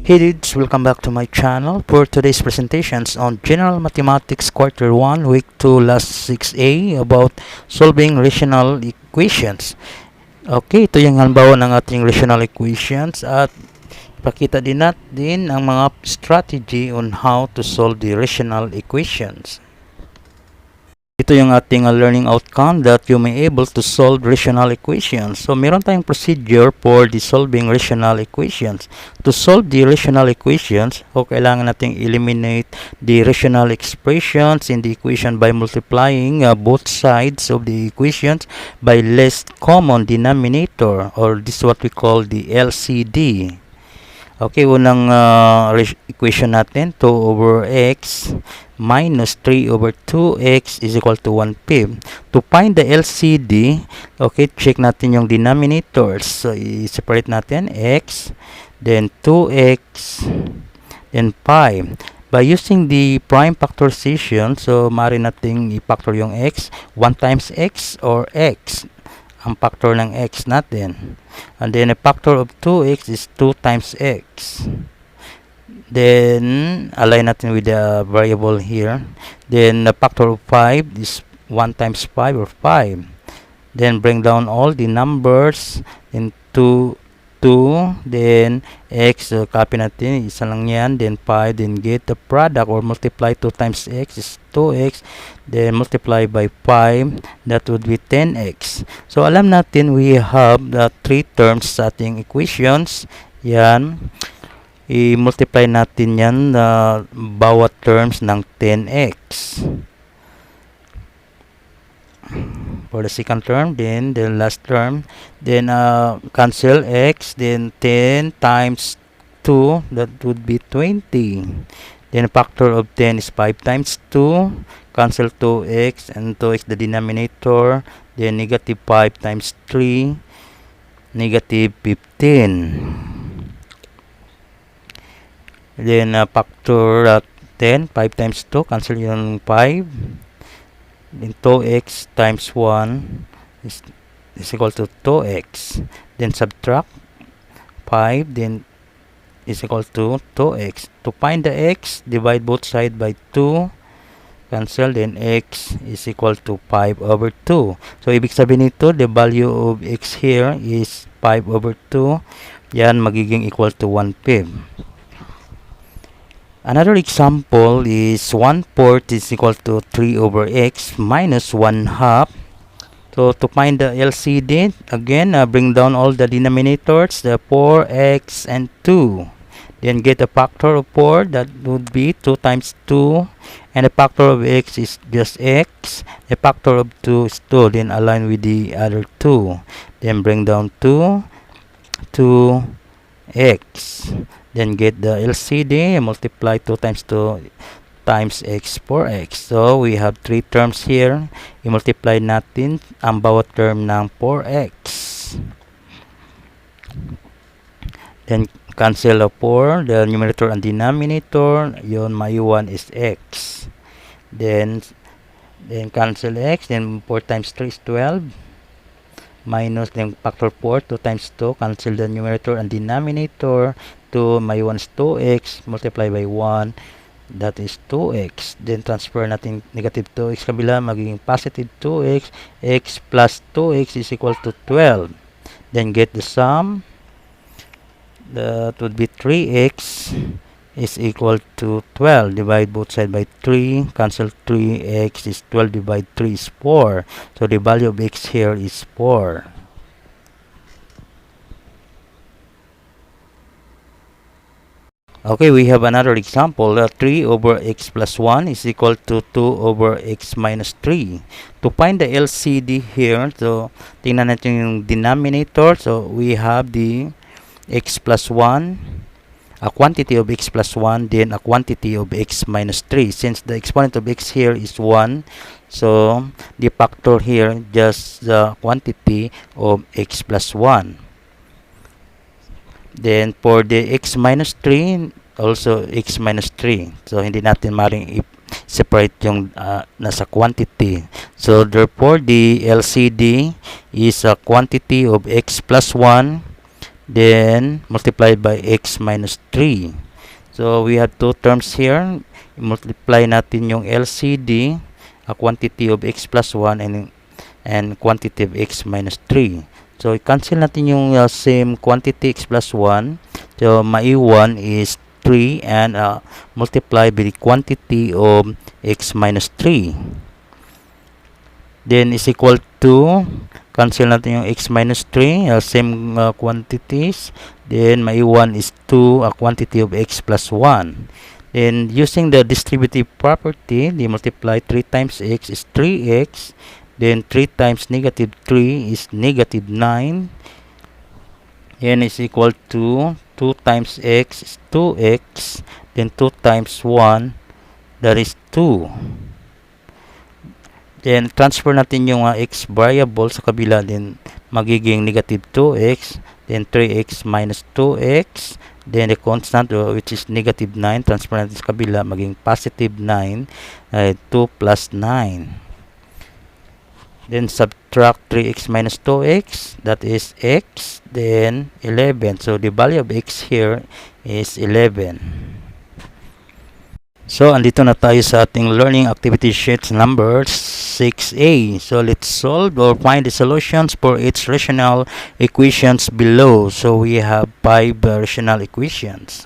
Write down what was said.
Hey dudes, welcome back to my channel for today's presentations on General Mathematics Quarter 1 Week 2 Last 6A about solving rational equations. Okay, ito yung halimbawa ng ating rational equations at ipakita din natin ang mga strategy on how to solve the rational equations. Ito yung ating learning outcome that you may able to solve rational equations. So, meron tayong procedure for the solving rational equations. To solve the rational equations, kailangan nating eliminate the rational expressions in the equation by multiplying both sides of the equations by least common denominator, or this is what we call the LCD. Okay, unang equation natin, 2 over x minus 3 over 2x is equal to 1/5. To find the LCD, okay, check natin yung denominators. So, i-separate natin x, then 2x, then 5. By using the prime factorization, so maaari nating i-factor yung x, 1 times x or x. Ang factor ng x natin. And then a factor of 2x is 2 times x. Then align natin with the variable here. Then the factor of 5 is 1 times 5 or 5. Then bring down all the numbers in 2, then x, so copy natin, isa lang yan, then 5, then get the product or multiply 2 times x is 2x, then multiply by 5, that would be 10x. So alam natin we have the 3 terms sa ating equations. Yan, i-multiply natin yan bawat terms ng 10x. For the second term, then the last term, then cancel x, then 10 times 2, that would be 20. Then factor of 10 is 5 times 2, cancel 2x, and 2x the denominator, then negative 5 times 3, negative 15. Then factor 10, 5 times 2, cancel yung 5. Then 2x times 1 is equal to 2x. Then subtract 5, then is equal to 2x. To find the x, divide both sides by 2. Cancel, then x is equal to 5 over 2. So, ibig sabihin nito, the value of x here is 5 over 2. Yan, magiging equal to 1/5. Another example is 1/4 is equal to 3 over x minus 1/2. So, to find the LCD, again, bring down all the denominators, the 4x and 2. Then get a factor of 4, that would be 2 times 2. And the factor of x is just x. The factor of 2 is 2. Then align with the other 2. Then bring down 2 to x. Then get the LCD and multiply 2 times 2 times x for x. So, we have 3 terms here. I-multiply natin ang bawat term ng 4x. Then, cancel the 4, the numerator and denominator. Yun, maiwan is x. Then cancel x. Then, 4 times 3 is 12. Minus, then factor 4, 2 times 2. Cancel the numerator and denominator. 2, may 1 is 2x, multiply by 1, that is 2x. Then transfer natin negative 2x kabila, magiging positive 2x, x plus 2x is equal to 12. Then get the sum, that would be 3x is equal to 12. Divide both sides by 3, cancel 3x is 12 divided 3 is 4. So the value of x here is 4. Okay, we have another example. 3 over x plus 1 is equal to 2 over x minus 3. To find the LCD here, so tingnan natin yung denominator. So we have the x plus 1, a quantity of x plus 1, then a quantity of x minus 3. Since the exponent of x here is 1, so the factor here just the quantity of x plus 1. Then, for the x minus 3, also x minus 3. So, hindi natin maring i-separate yung nasa quantity. So, therefore, the LCD is a quantity of x plus 1 then multiplied by x minus 3. So we have two terms here. Multiply natin yung LCD, a quantity of x plus 1 and quantity of x minus 3. So i-cancel natin yung same quantity x plus 1. So maiwan is 3 and multiply by the quantity of x minus 3. Then is equal to, cancel natin yung x minus 3, same quantities. Then maiwan is 2, a quantity of x plus 1. Then using the distributive property, the multiply 3 times x is 3x. Then 3 times negative 3 is negative 9. N is equal to 2 times x is 2x. Then 2 times 1, that is 2. Then transfer natin yung x variable sa kabila, then magiging negative 2x. Then 3x minus 2x. Then the constant, which is negative 9, transfer natin sa kabila, maging positive 9, 2 plus 9. Then subtract 3x minus 2x, that is x, then 11. So the value of x here is 11. So andito na tayo sa ating learning activity sheet number 6A. So let's solve or find the solutions for each rational equations below. So we have 5 rational equations.